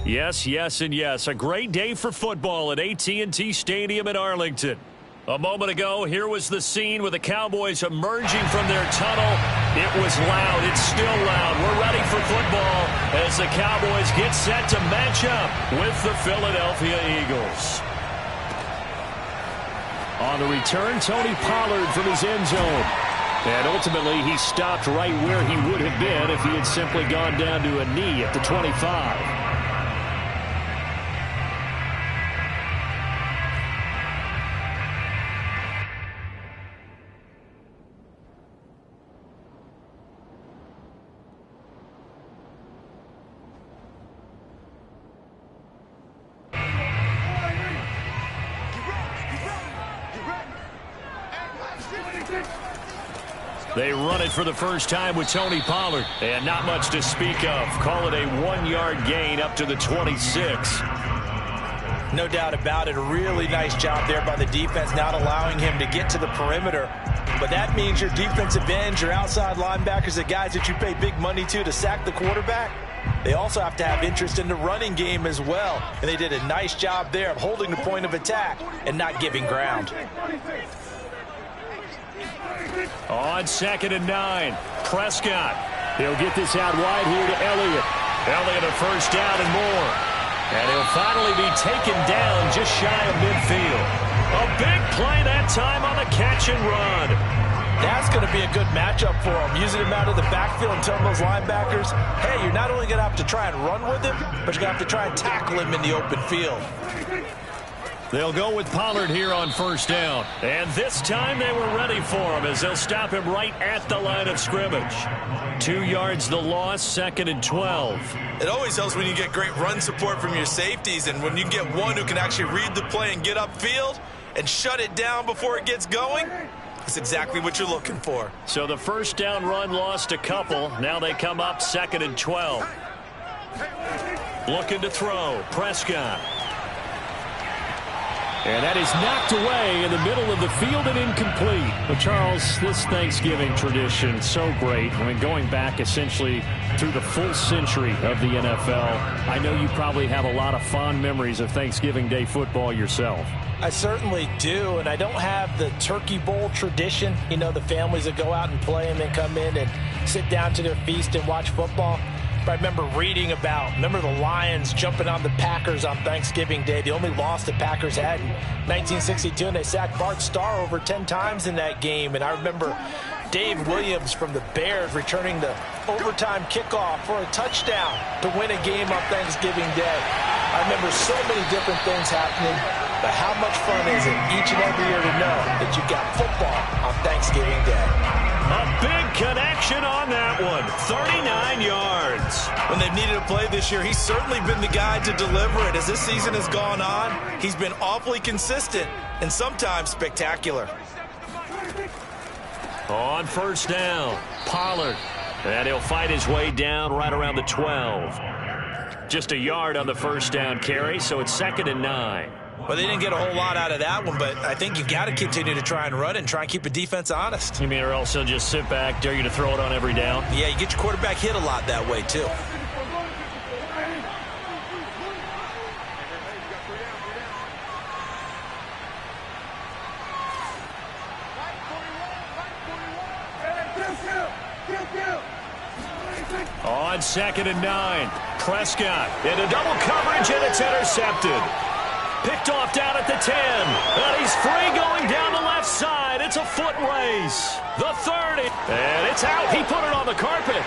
Yes, yes, and yes. A great day for football at AT&T Stadium in Arlington. A moment ago, here was the scene with the Cowboys emerging from their tunnel. It was loud. It's still loud. We're ready for football as the Cowboys get set to match up with the Philadelphia Eagles. On the return, Tony Pollard from his end zone. And ultimately, he stopped right where he would have been if he had simply gone down to a knee at the 25. They run it for the first time with Tony Pollard. And not much to speak of. Call it a 1-yard gain up to the 26. No doubt about it. A really nice job there by the defense, not allowing him to get to the perimeter. But that means your defensive ends, your outside linebackers, the guys that you pay big money to sack the quarterback, they also have to have interest in the running game as well. And they did a nice job there of holding the point of attack and not giving ground. On 2nd and 9, Prescott. He'll get this out wide here to Elliott. Elliott a first down and more. And he'll finally be taken down just shy of midfield. A big play that time on the catch and run. That's going to be a good matchup for him. Using him out of the backfield and telling those linebackers, hey, you're not only going to have to try and run with him, but you're going to have to try and tackle him in the open field. They'll go with Pollard here on first down. And this time they were ready for him as they'll stop him right at the line of scrimmage. 2 yards the loss, 2nd and 12. It always helps when you get great run support from your safeties, and when you get one who can actually read the play and get upfield and shut it down before it gets going, that's exactly what you're looking for. So the first down run lost a couple. Now they come up 2nd and 12. Looking to throw, Prescott. And that is knocked away in the middle of the field and incomplete. But Charles, this Thanksgiving tradition, so great. I mean, going back essentially through the full century of the NFL, I know you probably have a lot of fond memories of Thanksgiving Day football yourself. I certainly do, and I don't have the Turkey Bowl tradition. You know, the families that go out and play and then come in and sit down to their feast and watch football. I remember reading about, the Lions jumping on the Packers on Thanksgiving Day. The only loss the Packers had in 1962, and they sacked Bart Starr over 10 times in that game. And I remember Dave Williams from the Bears returning the overtime kickoff for a touchdown to win a game on Thanksgiving Day. I remember so many different things happening, but how much fun is it each and every year to know that you've got football on Thanksgiving Day? A big connection on that one. 39 yards. When they've needed a play this year, he's certainly been the guy to deliver it. As this season has gone on, he's been awfully consistent and sometimes spectacular. On first down, Pollard. And he'll fight his way down right around the 12. Just a yard on the first down carry, so it's 2nd and 9. Well, they didn't get a whole lot out of that one, but I think you've got to continue to try and run and try and keep a defense honest. You mean, or else they'll just sit back, dare you to throw it on every down? Yeah, you get your quarterback hit a lot that way, too. On 2nd and 9, Prescott into double coverage, and it's intercepted. Picked off down at the 10. And he's free going down the left side. It's a foot race. The 30. And it's out. He put it on the carpet.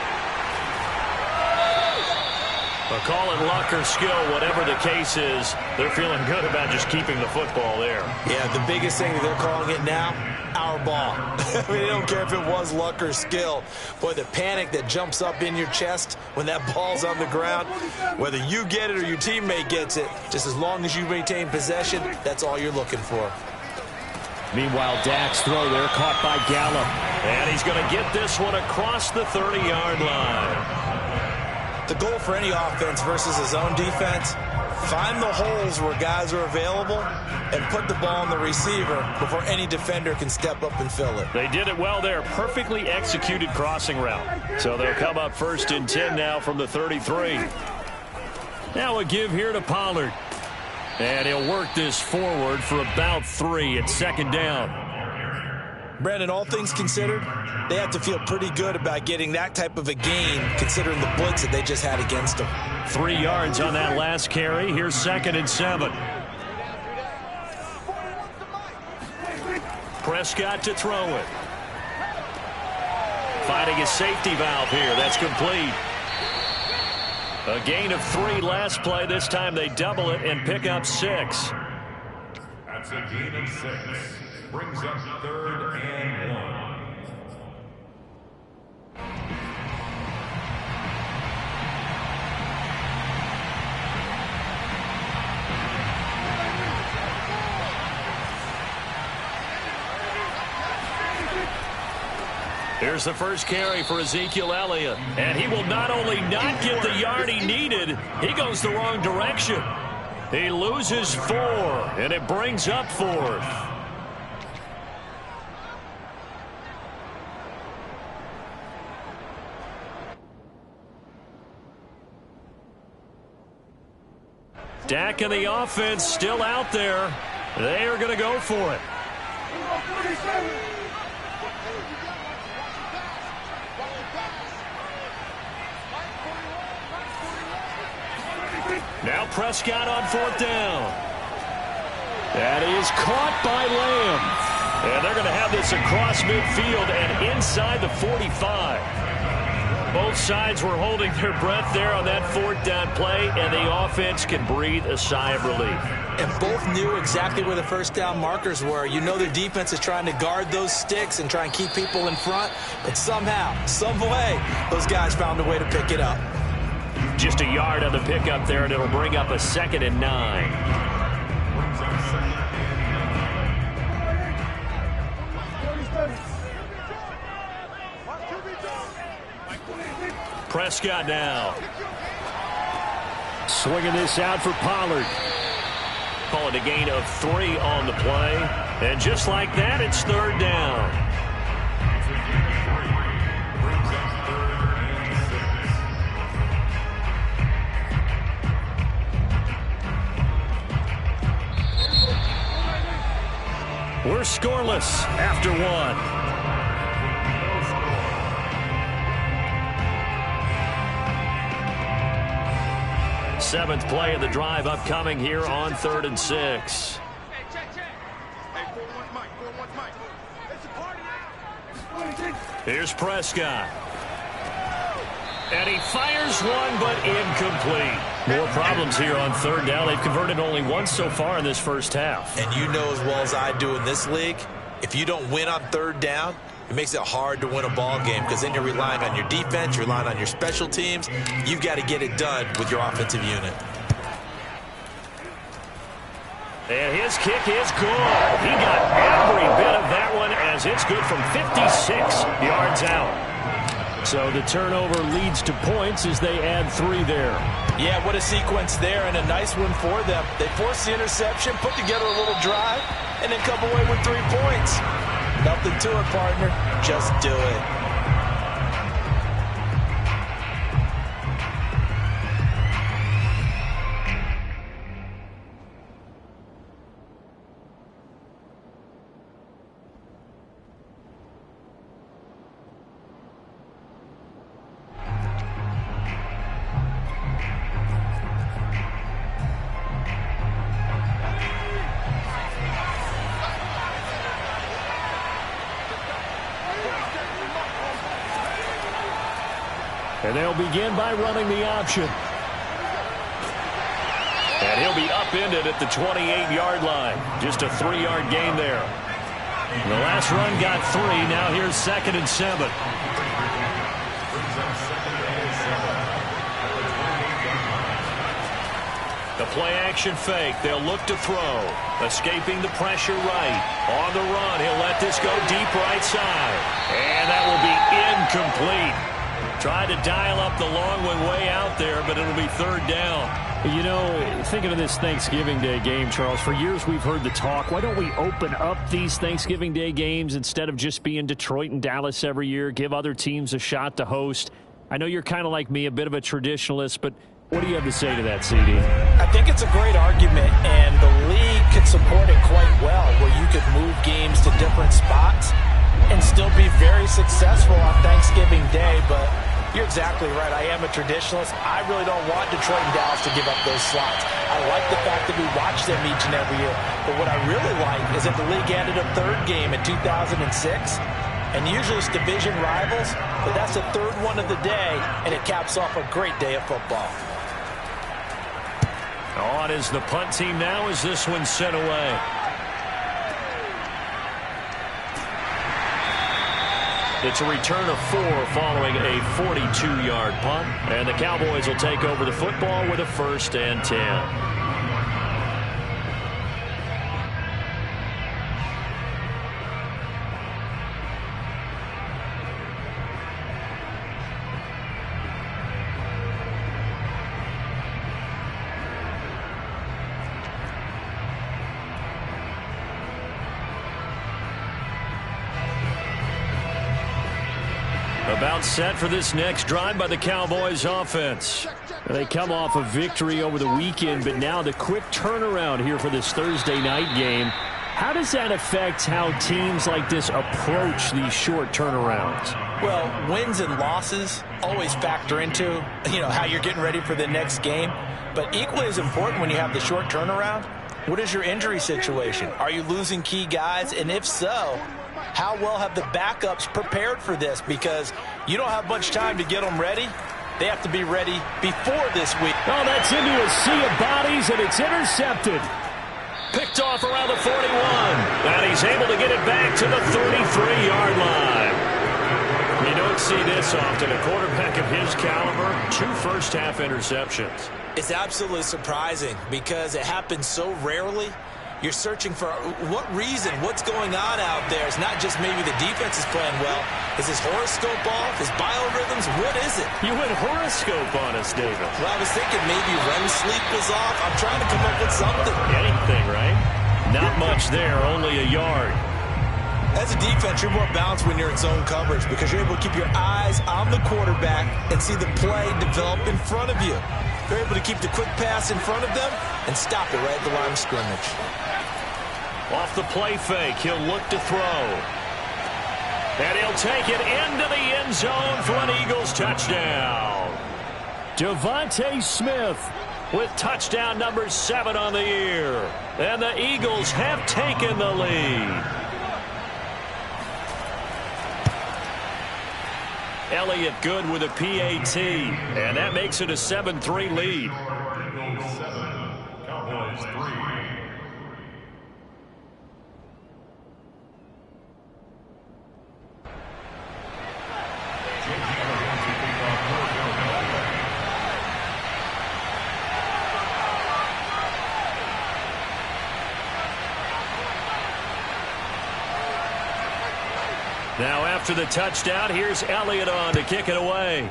Well, call it luck or skill, whatever the case is. They're feeling good about just keeping the football there. Yeah, the biggest thing that they're calling it now, our ball. I mean, they don't care if it was luck or skill. Boy, the panic that jumps up in your chest when that ball's on the ground, whether you get it or your teammate gets it, just as long as you maintain possession, that's all you're looking for. Meanwhile, Dak's throw there caught by Gallup. And he's going to get this one across the 30-yard line. The goal for any offense versus his own defense, find the holes where guys are available and put the ball on the receiver before any defender can step up and fill it. They did it well there. Perfectly executed crossing route. So they'll come up 1st and 10 now from the 33. Now a give here to Pollard. And he'll work this forward for about 3 at second down. Brandon, all things considered, they have to feel pretty good about getting that type of a gain considering the blitz that they just had against them. 3 yards on that last carry. Here's 2nd and 7. Prescott to throw it. Finding his safety valve here. That's complete. A gain of 3 last play. This time they double it and pick up 6. That's a gain of 6. Brings up 3rd and 1. Here's the first carry for Ezekiel Elliott. And he will not only not get the yard he needed, he goes the wrong direction. He loses 4, and it brings up 4th. Dak and the offense still out there. They are going to go for it. Now Prescott on 4th down. That is caught by Lamb. And they're going to have this across midfield and inside the 45. Both sides were holding their breath there on that 4th down play, and the offense can breathe a sigh of relief. And both knew exactly where the first down markers were. You know their defense is trying to guard those sticks and try and keep people in front, but somehow, some way, those guys found a way to pick it up. Just a yard on the pickup there, and it'll bring up a 2nd and 9. Prescott now. Swinging this out for Pollard. Call it a gain of 3 on the play. And just like that, it's 3rd down. We're scoreless after 1. 7th play of the drive upcoming here on 3rd and 6. Here's Prescott. And he fires one, but incomplete. More problems here on 3rd down. They've converted only once so far in this first half. And you know as well as I do in this league, if you don't win on 3rd down, it makes it hard to win a ball game because then you're relying on your defense, you're relying on your special teams. You've got to get it done with your offensive unit. And his kick is good. He got every bit of that one as it's good from 56 yards out. So the turnover leads to points as they add 3 there. Yeah, what a sequence there and a nice one for them. They forced the interception, put together a little drive, and then come away with 3 points. Nothing to it, partner. Just do it. And they'll begin by running the option. And he'll be upended at the 28-yard line. Just a 3-yard gain there. The last run got 3. Now here's 2nd and 7. The play-action fake. They'll look to throw. Escaping the pressure right. On the run, he'll let this go deep right side. And that will be incomplete. Tried to dial up the long one way out there, but it'll be 3rd down. You know, thinking of this Thanksgiving Day game, Charles, for years we've heard the talk, why don't we open up these Thanksgiving Day games instead of just being Detroit and Dallas every year, give other teams a shot to host? I know you're kind of like me, a bit of a traditionalist, but What do you have to say to that, CD? I think it's a great argument, and the league could support it quite well, where you could move games to different spots and still be very successful on Thanksgiving Day. But you're exactly right. I am a traditionalist. I really don't want Detroit and Dallas to give up those slots. I like the fact that we watch them each and every year. But what I really like is that the league added a third game in 2006. And usually it's division rivals, but that's the third one of the day, and it caps off a great day of football. On is the punt team now as this one's sent away. It's a return of 4 following a 42-yard punt. And the Cowboys will take over the football with a 1st and 10. About set for this next drive by the Cowboys offense. They come off a victory over the weekend, but now the quick turnaround here for this Thursday night game. How does that affect how teams like this approach these short turnarounds? Well, wins and losses always factor into, how you're getting ready for the next game. But equally as important when you have the short turnaround, what is your injury situation? Are you losing key guys? And if so, how well have the backups prepared for this? Because you don't have much time to get them ready. They have to be ready before this week. Oh, that's into a sea of bodies, and it's intercepted. Picked off around the 41. And he's able to get it back to the 33-yard line. You don't see this often. A quarterback of his caliber, 2 first-half interceptions. It's absolutely surprising because it happens so rarely. You're searching for what reason, what's going on out there. It's not just maybe the defense is playing well. Is his horoscope off? His biorhythms? What is it? You went horoscope on us, David. Well, I was thinking maybe REM sleep was off. I'm trying to come up with something. Anything, right? Not much there, only a yard. As a defense, you're more balanced when you're in zone coverage because you're able to keep your eyes on the quarterback and see the play develop in front of you. You're able to keep the quick pass in front of them and stop it right at the line of scrimmage. Off the play fake, he'll look to throw. And he'll take it into the end zone for an Eagles touchdown. Devontae Smith with touchdown number 7 on the year. And the Eagles have taken the lead. Elliott good with a PAT. And that makes it a 7-3 lead. Eagles 7, Cowboys 3. Now after the touchdown, here's Elliott on to kick it away.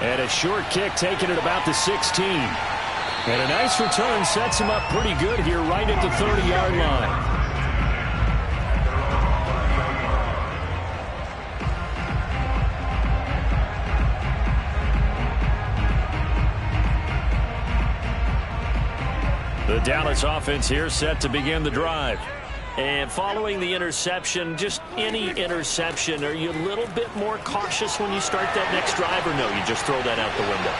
And a short kick taken at about the 16. And a nice return sets him up pretty good here right at the 30-yard line. The Dallas offense here set to begin the drive. And following the interception, just any interception, are you a little bit more cautious when you start that next drive, or no, you just throw that out the window?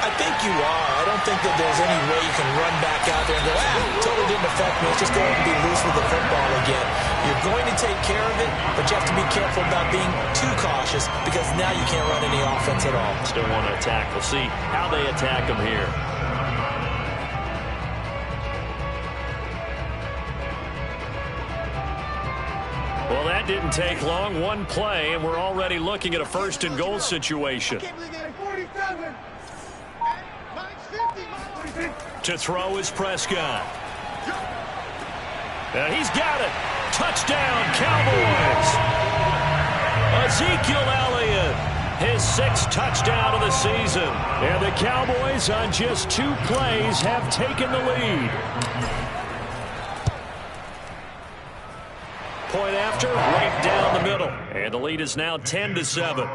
I think you are. I don't think that there's any way you can run back out there and go, totally didn't affect me. Let's just go ahead and be loose with the football again. You're going to take care of it, but you have to be careful about being too cautious because now you can't run any offense at all. Still want to attack. We'll see how they attack them here. Well, that didn't take long. One play, and we're already looking at a 1st and goal situation. To throw is Prescott. And he's got it. Touchdown, Cowboys. Ezekiel Elliott, his 6th touchdown of the season. And the Cowboys, on just 2 plays, have taken the lead. Point after, right down the middle. And the lead is now 10-7.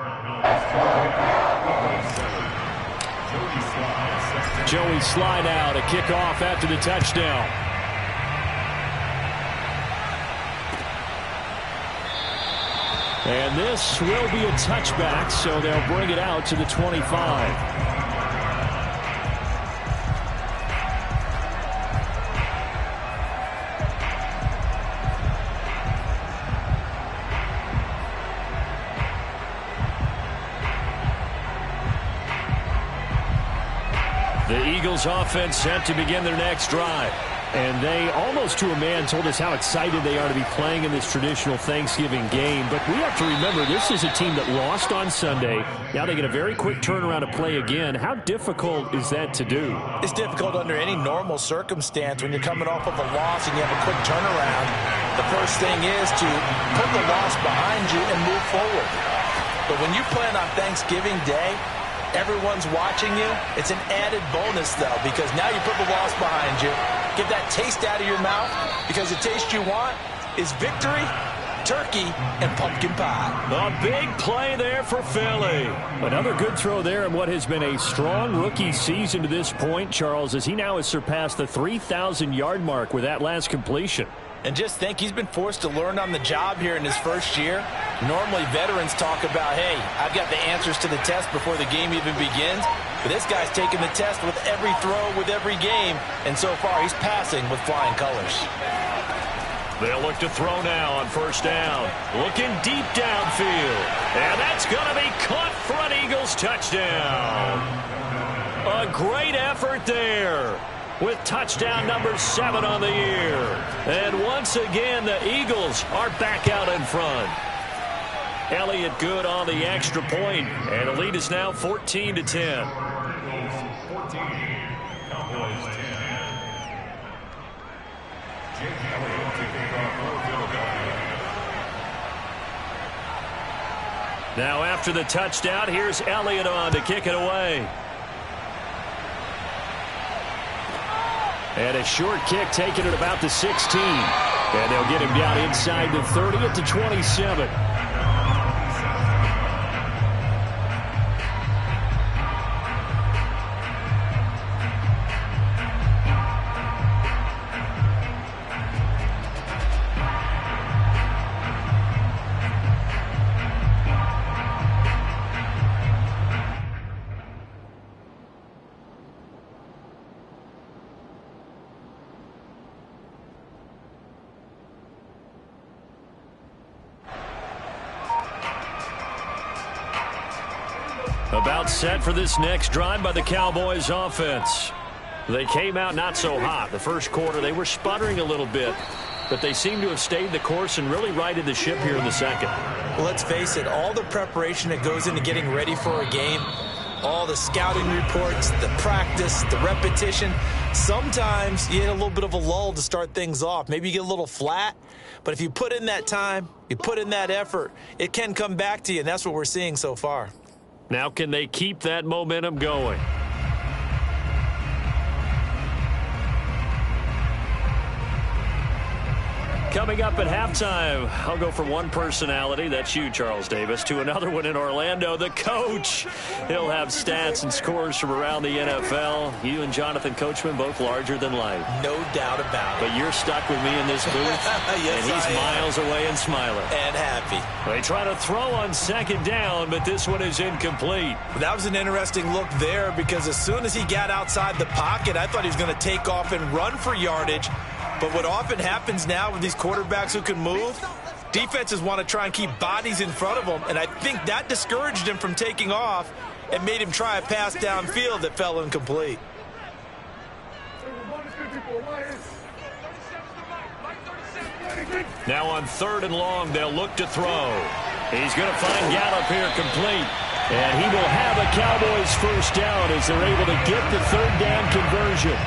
Joey slide out, a kickoff after the touchdown. And this will be a touchback, so they'll bring it out to the 25. The Eagles offense set to begin their next drive. And they, almost to a man, told us how excited they are to be playing in this traditional Thanksgiving game. But we have to remember, this is a team that lost on Sunday. Now they get a very quick turnaround to play again. How difficult is that to do? It's difficult under any normal circumstance when you're coming off of a loss and you have a quick turnaround. The first thing is to put the loss behind you and move forward. But when you plan on Thanksgiving Day, everyone's watching you. It's an added bonus, though, because now you put the loss behind you. Get that taste out of your mouth, because the taste you want is victory, turkey, and pumpkin pie. A big play there for Philly. Another good throw there in what has been a strong rookie season to this point, Charles, as he now has surpassed the 3,000-yard mark with that last completion. And just think, he's been forced to learn on the job here in his first year. Normally, veterans talk about, hey, I've got the answers to the test before the game even begins. But this guy's taking the test with every throw, with every game. And so far, he's passing with flying colors. They'll look to throw now on first down. Looking deep downfield. And that's going to be caught for an Eagles touchdown. A great effort there, with touchdown number 7 on the year. And once again, the Eagles are back out in front. Elliott good on the extra point, and the lead is now 14-10. Eagles 14, Cowboys 10. Jake Elliott taking off for Philadelphia. Now after the touchdown, here's Elliott on to kick it away. And a short kick taken at about the 16. And they'll get him down inside the 30 at the 27. About set for this next drive by the Cowboys offense. They came out not so hot. The first quarter, they were sputtering a little bit, but they seem to have stayed the course and really righted the ship here in the second. Well, let's face it, all the preparation that goes into getting ready for a game, all the scouting reports, the practice, the repetition, sometimes you get a little bit of a lull to start things off. Maybe you get a little flat, but if you put in that time, you put in that effort, it can come back to you, and that's what we're seeing so far. Now can they keep that momentum going? Coming up at halftime, I'll go from one personality, that's you, Charles Davis, to another one in Orlando, the coach. He'll have stats and scores from around the NFL. You and Jonathan Coachman, both larger than life. No doubt about it. But you're stuck with me in this booth, yes, and he's miles away and smiling. And happy. They try to throw on second down, but this one is incomplete. That was an interesting look there, because as soon as he got outside the pocket, I thought he was going to take off and run for yardage. But what often happens now with these quarterbacks who can move, defenses want to try and keep bodies in front of them, and I think that discouraged him from taking off and made him try a pass downfield that fell incomplete. Now on 3rd and long, they'll look to throw. He's going to find Gallup here complete. And he will have a Cowboys first down as they're able to get the 3rd down conversion.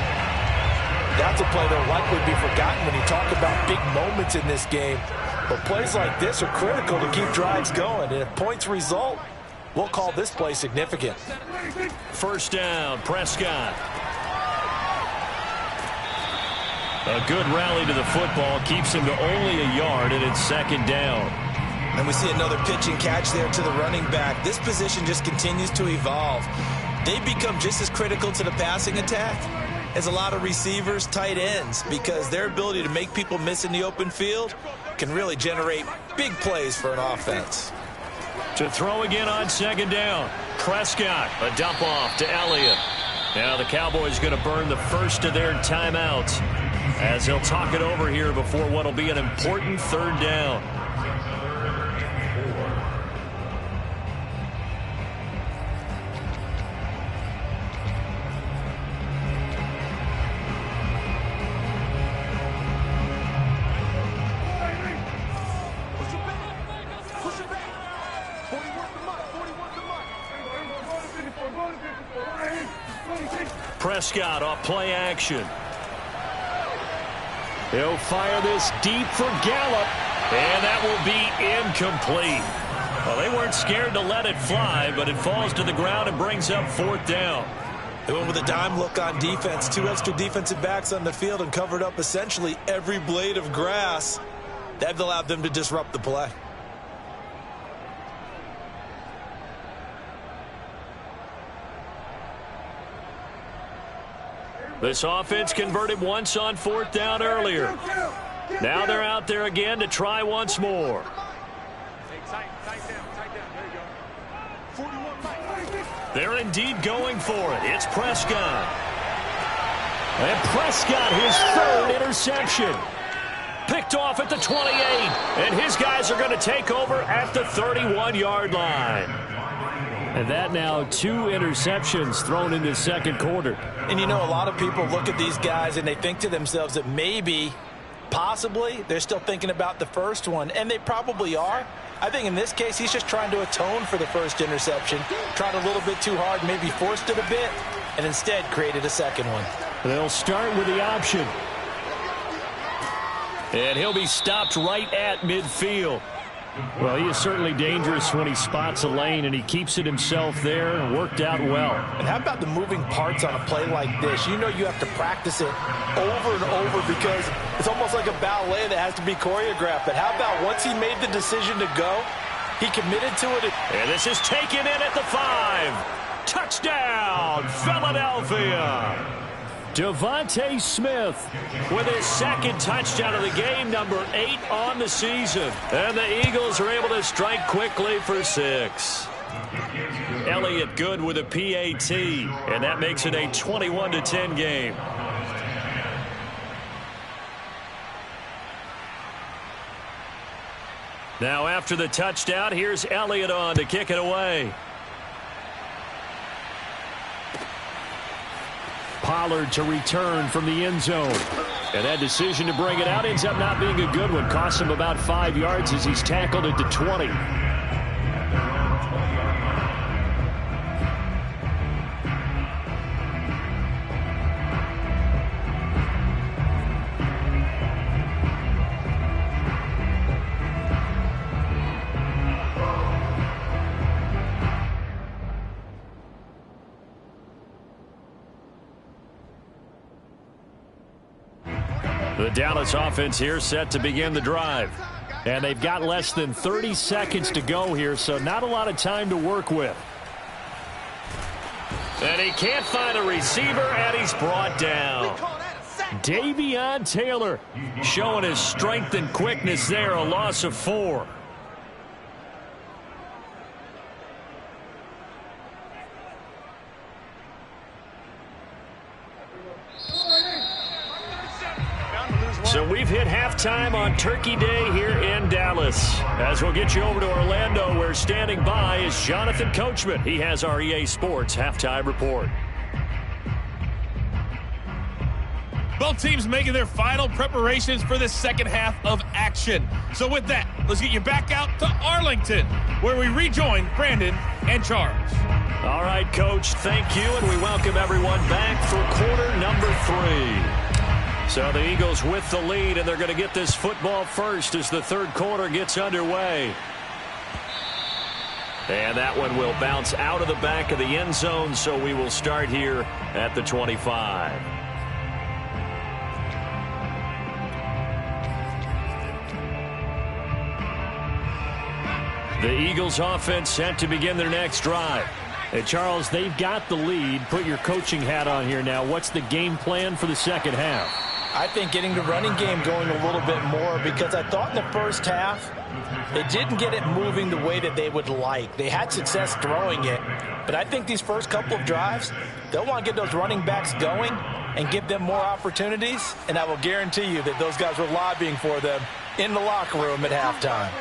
That's a play that will likely be forgotten when you talk about big moments in this game. But plays like this are critical to keep drives going. And if points result, we'll call this play significant. First down, Prescott. A good rally to the football keeps him to only a yard, and it's 2nd down. And we see another pitch and catch there to the running back. This position just continues to evolve. they become just as critical to the passing attack as a lot of receivers, tight ends, because their ability to make people miss in the open field can really generate big plays for an offense. To throw again on second down. Prescott, a dump off to Elliott. Now the Cowboys going to burn the first of their timeouts as they'll talk it over here before what will be an important third down. Prescott off play action. He'll fire this deep for Gallup, and that will be incomplete. Well, they weren't scared to let it fly, but it falls to the ground and brings up fourth down. They went with a dime look on defense. 2 extra defensive backs on the field and covered up essentially every blade of grass. That allowed them to disrupt the play. This offense converted once on fourth down earlier. Now they're out there again to try once more. They're indeed going for it. It's Prescott. And Prescott, his third interception. Picked off at the 28. And his guys are going to take over at the 31-yard line. And that now 2 interceptions thrown in the second quarter. And you know, a lot of people look at these guys and they think to themselves that maybe, possibly, they're still thinking about the first one. And they probably are. I think in this case, he's just trying to atone for the first interception. Tried a little bit too hard, maybe forced it a bit, and instead created a second one. They'll start with the option. And he'll be stopped right at midfield. Well, he is certainly dangerous when he spots a lane, and he keeps it himself there and worked out well. And how about the moving parts on a play like this? You know you have to practice it over and over because it's almost like a ballet that has to be choreographed. But how about once he made the decision to go, he committed to it. And this is taken in at the 5. Touchdown, Philadelphia. Devontae Smith with his second touchdown of the game, number 8 on the season. And the Eagles are able to strike quickly for 6. Elliott good with a PAT, and that makes it a 21-10 game. Now after the touchdown, here's Elliott on to kick it away. Pollard to return from the end zone. And that decision to bring it out ends up not being a good one. Costs him about 5 yards as he's tackled at the 20. The Dallas offense here set to begin the drive. And they've got less than 30 seconds to go here, so not a lot of time to work with. And he can't find a receiver, and he's brought down. Davion Taylor showing his strength and quickness there, a loss of 4. So we've hit halftime on Turkey Day here in Dallas. As we'll get you over to Orlando, where standing by is Jonathan Coachman. He has our EA Sports halftime report. Both teams making their final preparations for the second half of action. So with that, let's get you back out to Arlington, where we rejoin Brandon and Charles. All right, Coach, thank you, and we welcome everyone back for quarter number 3. So the Eagles with the lead, and they're going to get this football first as the third quarter gets underway. And that one will bounce out of the back of the end zone, so we will start here at the 25. The Eagles offense set to begin their next drive. Hey, Charles, they've got the lead. Put your coaching hat on here now. What's the game plan for the second half? I think getting the running game going a little bit more, because I thought in the first half they didn't get it moving the way that they would like. They had success throwing it, but I think these first couple of drives, they'll want to get those running backs going and give them more opportunities, and I will guarantee you that those guys were lobbying for them in the locker room at halftime.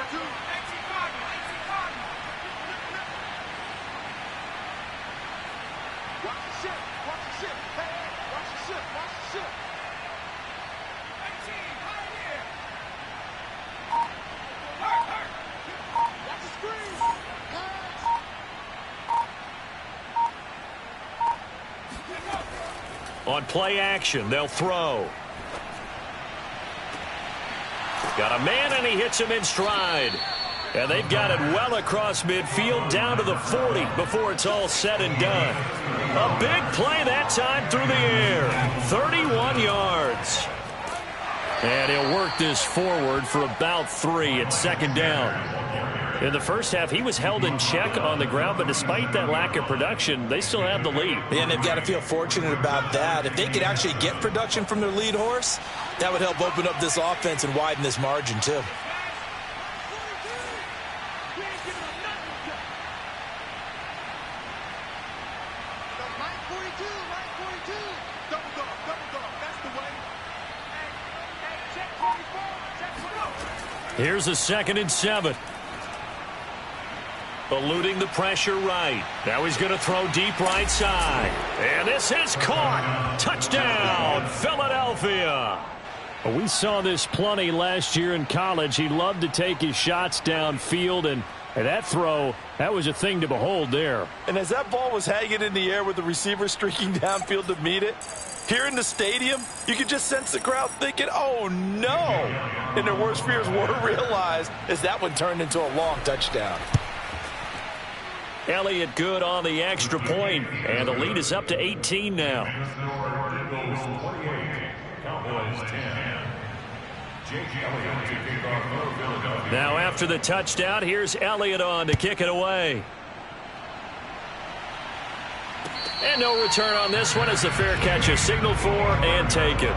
On play action, they'll throw. Got a man, and he hits him in stride. And they've got it well across midfield, down to the 40 before it's all said and done. A big play that time through the air. 31 yards. And he'll work this forward for about 3 at second down. In the first half, he was held in check on the ground, but despite that lack of production, they still have the lead. And they've got to feel fortunate about that. If they could actually get production from their lead horse, that would help open up this offense and widen this margin, too. Here's a 2nd and 7. Eluding the pressure right. Now he's going to throw deep right side. And this is caught. Touchdown, Philadelphia. We saw this plenty last year in college. He loved to take his shots downfield, and that throw, that was a thing to behold there. And as that ball was hanging in the air with the receiver streaking downfield to meet it, here in the stadium, you could just sense the crowd thinking, oh, no. And their worst fears were realized as that one turned into a long touchdown. Elliott good on the extra point, and the lead is up to 18 now. Now after the touchdown, here's Elliott on to kick it away. And no return on this one as the fair catch is signaled for and taken.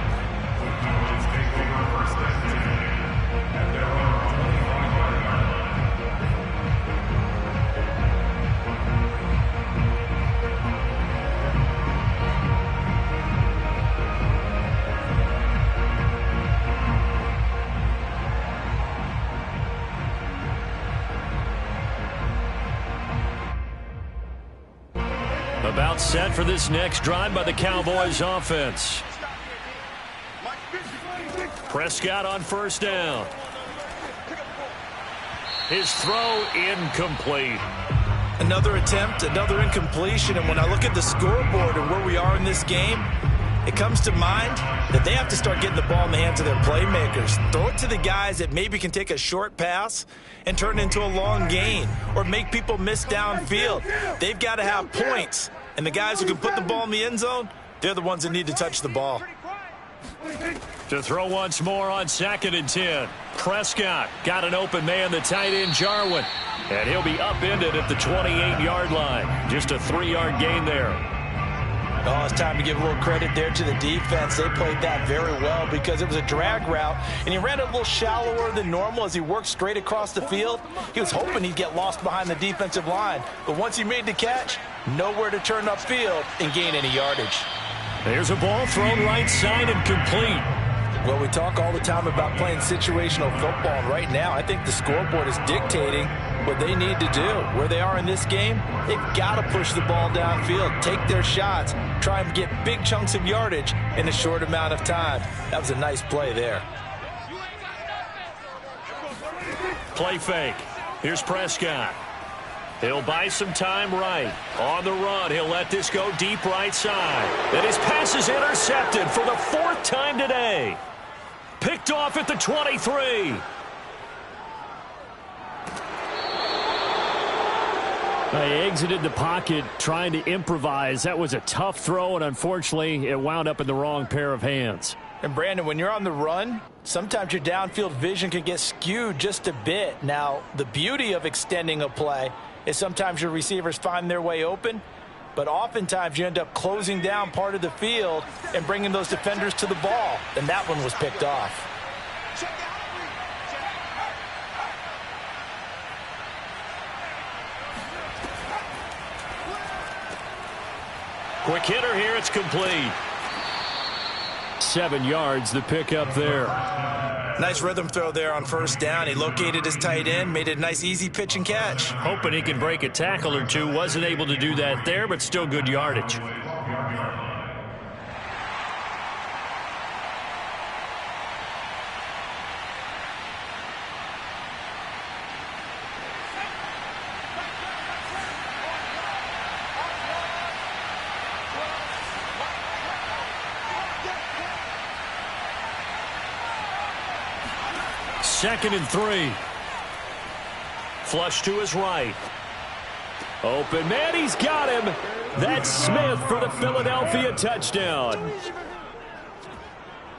About set for this next drive by the Cowboys offense. Prescott on first down. His throw incomplete. Another attempt, another incompletion, and when I look at the scoreboard and where we are in this game, it comes to mind that they have to start getting the ball in the hands of their playmakers. Throw it to the guys that maybe can take a short pass and turn it into a long gain or make people miss downfield. They've got to have points, and the guys who can put the ball in the end zone, they're the ones that need to touch the ball. To throw once more on 2nd and 10. Prescott got an open man, the tight end Jarwin, and he'll be upended at the 28-yard line. Just a 3-yard gain there. Oh, it's time to give a little credit there to the defense. They played that very well because it was a drag route, and he ran it a little shallower than normal as he worked straight across the field. He was hoping he'd get lost behind the defensive line, but once he made the catch, nowhere to turn upfield and gain any yardage. There's a ball thrown right side and complete. Well, we talk all the time about playing situational football, and right now I think the scoreboard is dictating what they need to do. Where they are in this game, they've got to push the ball downfield, take their shots, try and get big chunks of yardage in a short amount of time. That was a nice play there. Play fake. Here's Prescott. He'll buy some time right. On the run, he'll let this go deep right side. And his pass is intercepted for the 4th time today. Picked off at the 23. He exited the pocket trying to improvise. That was a tough throw, and unfortunately, it wound up in the wrong pair of hands. And Brandon, when you're on the run, sometimes your downfield vision can get skewed just a bit. Now, the beauty of extending a play is sometimes your receivers find their way open, but oftentimes you end up closing down part of the field and bringing those defenders to the ball, and that one was picked off. Quick hitter here, it's complete. 7 yards, the pickup there. Nice rhythm throw there on first down. He located his tight end, made it a nice easy pitch and catch. Hoping he can break a tackle or two. Wasn't able to do that there, but still good yardage. Second and 3. Flush to his right. Open man, he's got him. That's Smith for the Philadelphia touchdown.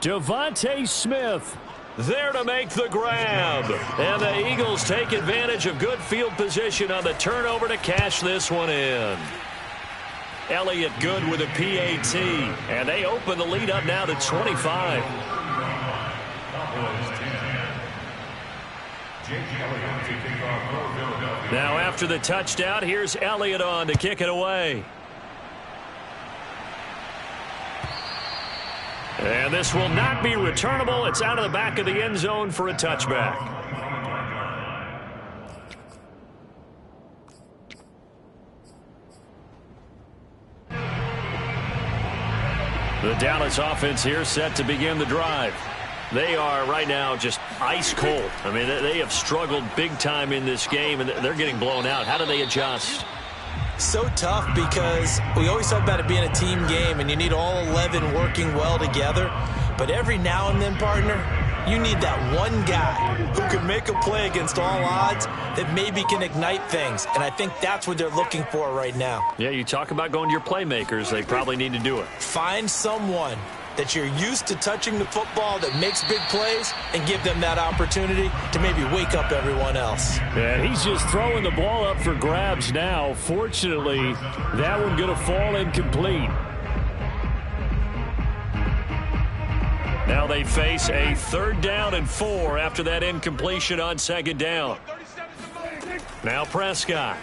Devontae Smith there to make the grab. And the Eagles take advantage of good field position on the turnover to cash this one in. Elliott good with a PAT. And they open the lead up now to 25. Now after the touchdown, here's Elliott on to kick it away. And this will not be returnable. It's out of the back of the end zone for a touchback. The Dallas offense here set to begin the drive. They are right now just ice cold. I mean, they have struggled big time in this game, and they're getting blown out. How do they adjust? So tough because we always talk about it being a team game, and you need all 11 working well together. But every now and then, partner, you need that one guy who can make a play against all odds that maybe can ignite things. And I think that's what they're looking for right now. Yeah, you talk about going to your playmakers. They probably need to do it. Find someone that you're used to touching the football that makes big plays and give them that opportunity to maybe wake up everyone else. And he's just throwing the ball up for grabs now. Fortunately, that one going to fall incomplete. Now they face a 3rd down and 4 after that incompletion on 2nd down. Now Prescott.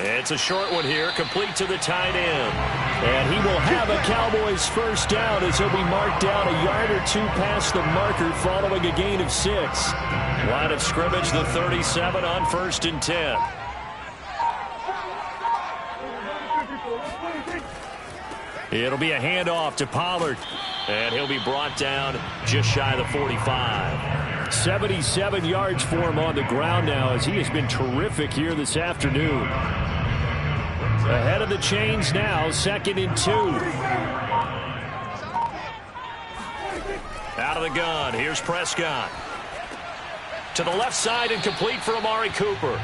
It's a short one here, complete to the tight end. And he will have a Cowboys first down as he'll be marked down a yard or two past the marker following a gain of 6. Line of scrimmage, the 37 on 1st and 10. It'll be a handoff to Pollard. And he'll be brought down just shy of the 45. 77 yards for him on the ground now as he has been terrific here this afternoon. Ahead of the chains now, 2nd and 2. Out of the gun, here's Prescott. To the left side and complete for Amari Cooper.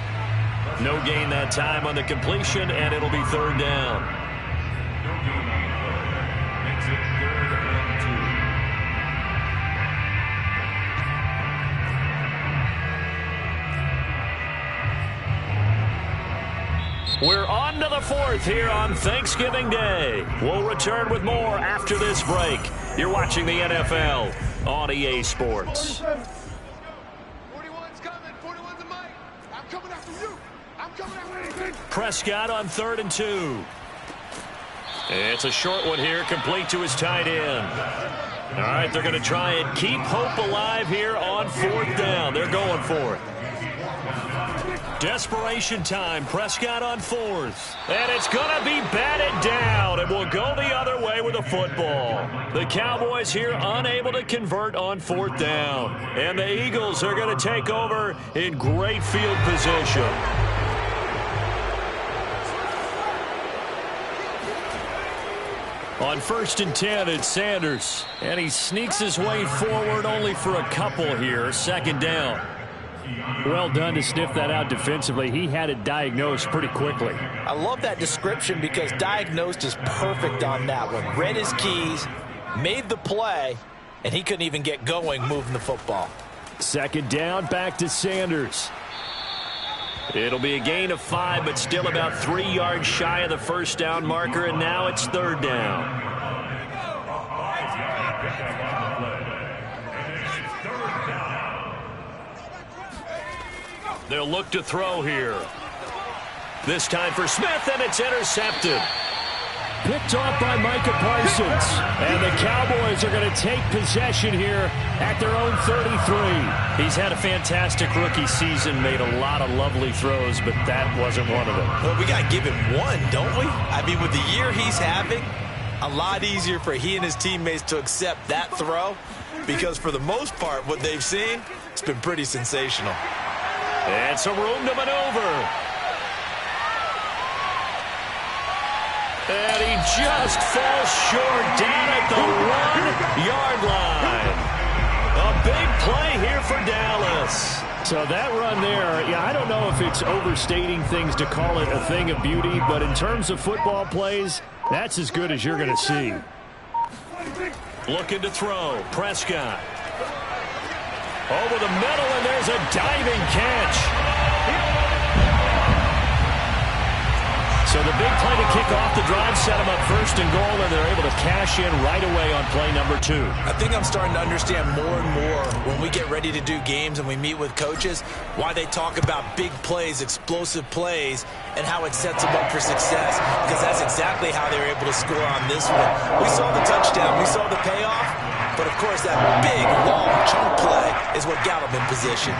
No gain that time on the completion, and it'll be 3rd down. We're on to the 4th here on Thanksgiving Day. We'll return with more after this break. You're watching the NFL on EA Sports. 41's coming. 41's a mic. I'm coming after you. I'm coming after you. Prescott on 3rd and 2. It's a short one here, complete to his tight end. All right, they're going to try and keep hope alive here on 4th down. They're going for it. Desperation time. Prescott on 4th. And it's going to be batted down. It will go the other way with a football. The Cowboys here unable to convert on 4th down. And the Eagles are going to take over in great field position. On 1st and 10, it's Sanders. And he sneaks his way forward only for a couple here. 2nd down. Well done to sniff that out defensively. He had it diagnosed pretty quickly. I love that description because diagnosed is perfect on that one. Read his keys, made the play, and he couldn't even get going moving the football. 2nd down, back to Sanders. It'll be a gain of 5, but still about 3 yards shy of the first down marker, and now it's 3rd down. They'll look to throw here. This time for Smith, and it's intercepted. Picked off by Micah Parsons. And the Cowboys are going to take possession here at their own 33. He's had a fantastic rookie season, made a lot of lovely throws, but that wasn't one of them. Well, we got to give him one, don't we? I mean, with the year he's having, a lot easier for he and his teammates to accept that throw, because for the most part, what they've seen, it's been pretty sensational. And some room to maneuver. And he just falls short down at the 1-yard line. A big play here for Dallas. So that run there, yeah, I don't know if it's overstating things to call it a thing of beauty, but in terms of football plays, that's as good as you're going to see. Looking to throw. Prescott. Over the middle, and there's a diving catch. So the big play to kick off the drive set them up 1st and goal, and they're able to cash in right away on play number 2. I think I'm starting to understand more and more when we get ready to do games and we meet with coaches why they talk about big plays, explosive plays, and how it sets them up for success, because that's exactly how they were able to score on this one. We saw the touchdown. We saw the payoff. But, of course, that big, long chunk play is what got them in position.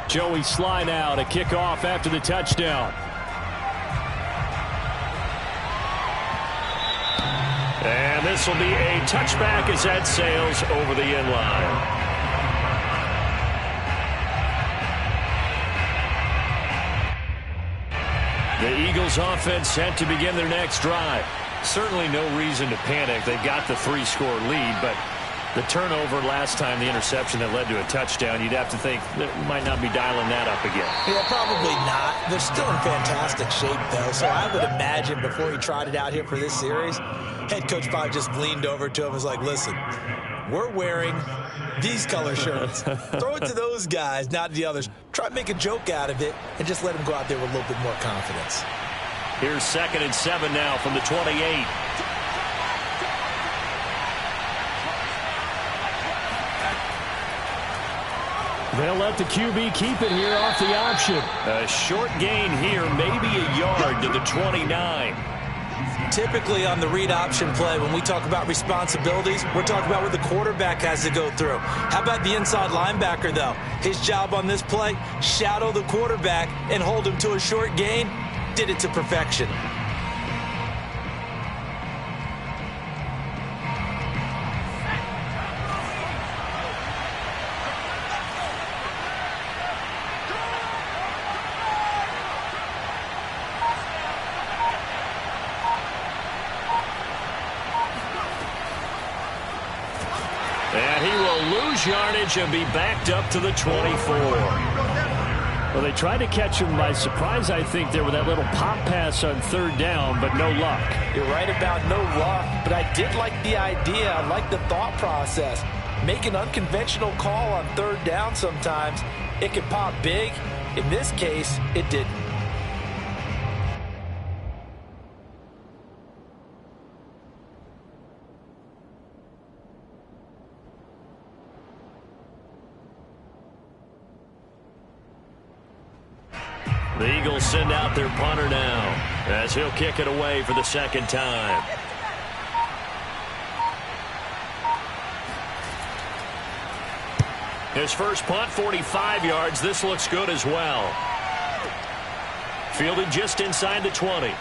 Joey Sly now to kick off after the touchdown. And this will be a touchback as that sails over the end line. The Eagles offense set to begin their next drive. Certainly no reason to panic. They've got the 3-score lead, but the turnover last time, the interception that led to a touchdown, you'd have to think they might not be dialing that up again. Yeah, probably not. They're still in fantastic shape, though, so I would imagine before he trotted out here for this series, head coach probably just leaned over to him and was like, listen, we're wearing these color shirts. Throw it to those guys, not the others. Try to make a joke out of it and just let them go out there with a little bit more confidence. Here's 2nd and 7 now from the 28. They'll let the QB keep it here off the option. A short gain here, maybe a yard to the 29. Typically on the read option play, when we talk about responsibilities, we're talking about what the quarterback has to go through. How about the inside linebacker, though? His job on this play, shadow the quarterback and hold him to a short gain. Did it to perfection. And he will lose yardage and be backed up to the 24. Well, they tried to catch him by surprise, I think, there with that little pop pass on 3rd down, but no luck. You're right about no luck, but I did like the idea. I like the thought process. Make an unconventional call on 3rd down sometimes. It can pop big. In this case, it didn't. The Eagles send out their punter now as he'll kick it away for the 2nd time. His first punt, 45 yards. This looks good as well. Fielded just inside the 20.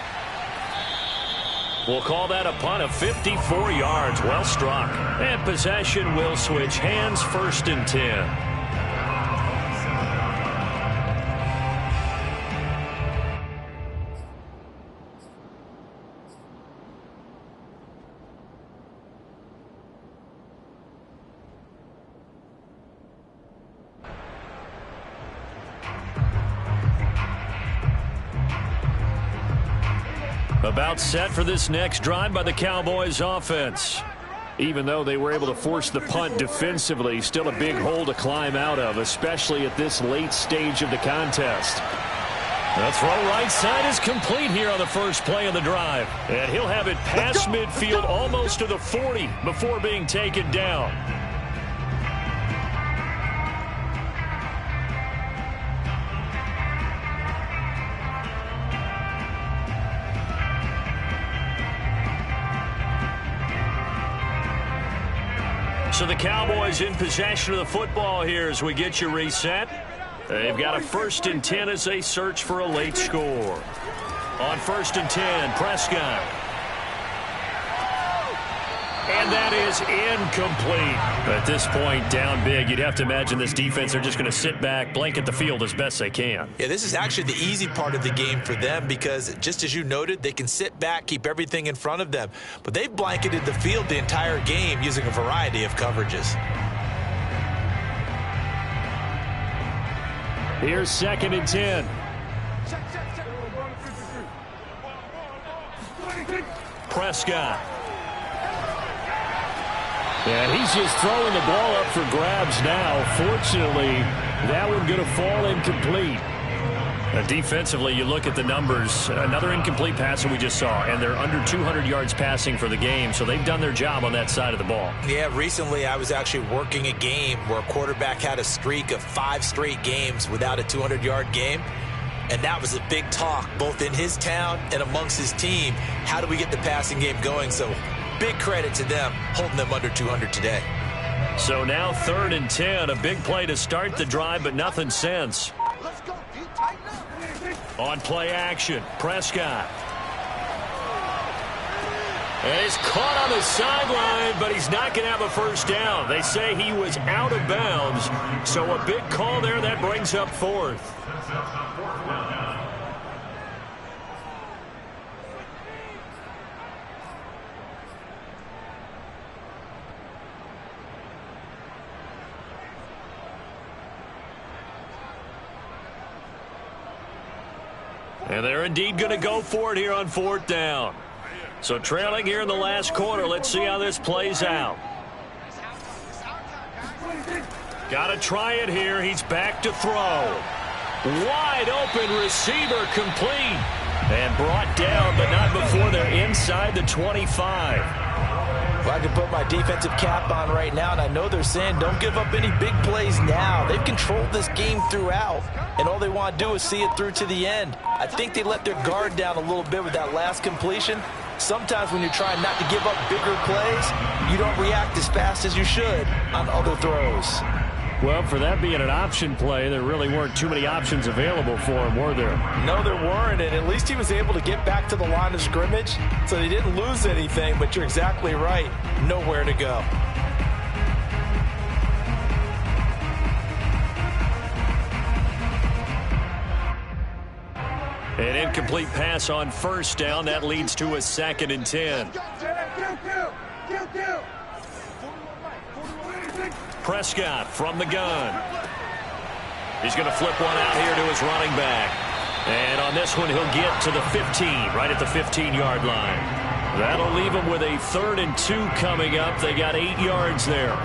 We'll call that a punt of 54 yards. Well struck. And possession will switch hands, 1st and 10. About set for this next drive by the Cowboys offense. Even though they were able to force the punt defensively, still a big hole to climb out of, especially at this late stage of the contest. The throw right side is complete here on the first play of the drive. And he'll have it past midfield almost to the 40 before being taken down. So the Cowboys in possession of the football here as we get you reset. They've got a 1st and 10 as they search for a late score. On 1st and 10, Prescott. And that is incomplete. At this point, down big, you'd have to imagine this defense are just going to sit back, blanket the field as best they can. Yeah, this is actually the easy part of the game for them because, just as you noted, they can sit back, keep everything in front of them. But they've blanketed the field the entire game using a variety of coverages. Here's 2nd and 10. Prescott. And he's just throwing the ball up for grabs now. Fortunately, that one going to fall incomplete. Defensively, you look at the numbers. Another incomplete pass that we just saw, and they're under 200 yards passing for the game, so they've done their job on that side of the ball. Yeah, recently I was actually working a game where a quarterback had a streak of 5 straight games without a 200-yard game, and that was a big talk both in his town and amongst his team. How do we get the passing game going? So big credit to them holding them under 200 today. So now 3rd and 10, a big play to start the drive, but nothing since. Let's go, Pete. Tighten up. On play action, Prescott. And he's caught on the sideline, but he's not going to have a first down. They say he was out of bounds, so a big call there that brings up 4th. And they're indeed going to go for it here on 4th down. So trailing here in the last quarter. Let's see how this plays out. Got to try it here. He's back to throw. Wide open receiver complete. And brought down, but not before they're inside the 25. Well, I can put my defensive cap on right now, and I know they're saying don't give up any big plays now. They've controlled this game throughout, and all they want to do is see it through to the end. I think they let their guard down a little bit with that last completion. Sometimes when you're trying not to give up bigger plays, you don't react as fast as you should on other throws. Well, for that being an option play, there really weren't too many options available for him, were there? No, there weren't, and at least he was able to get back to the line of scrimmage, so they didn't lose anything, but you're exactly right. Nowhere to go. An incomplete pass on 1st down. That leads to a 2nd and 10. Prescott from the gun. He's going to flip one out here to his running back. And on this one, he'll get to the 15, right at the 15-yard line. That'll leave him with a 3rd and 2 coming up. They got 8 yards there.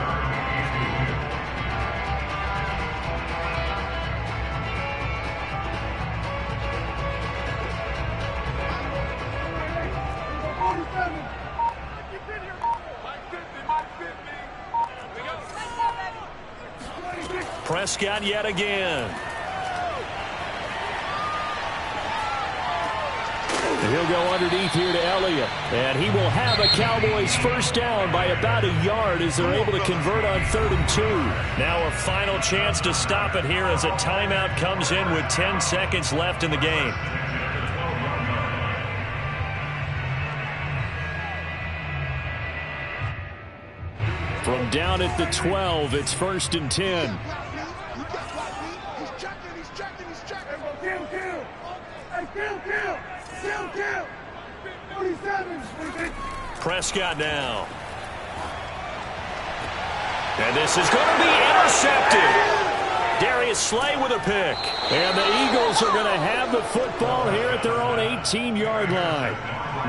Prescott yet again. And he'll go underneath here to Elliott. And he will have a Cowboys 1st down by about a yard as they're able to convert on 3rd and 2. Now a final chance to stop it here as a timeout comes in with 10 seconds left in the game. From down at the 12, it's 1st and 10. Prescott now. And this is going to be intercepted. Darius Slay with a pick. And the Eagles are going to have the football here at their own 18-yard line.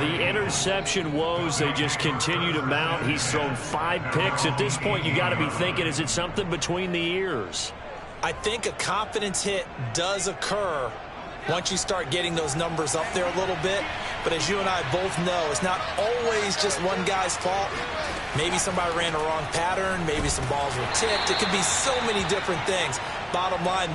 The interception woes, they just continue to mount. He's thrown 5 picks. At this point, you got to be thinking, is it something between the ears? I think a confidence hit does occur once you start getting those numbers up there a little bit. But as you and I both know, it's not always just one guy's fault. Maybe somebody ran the wrong pattern. Maybe some balls were tipped. It could be so many different things. Bottom line,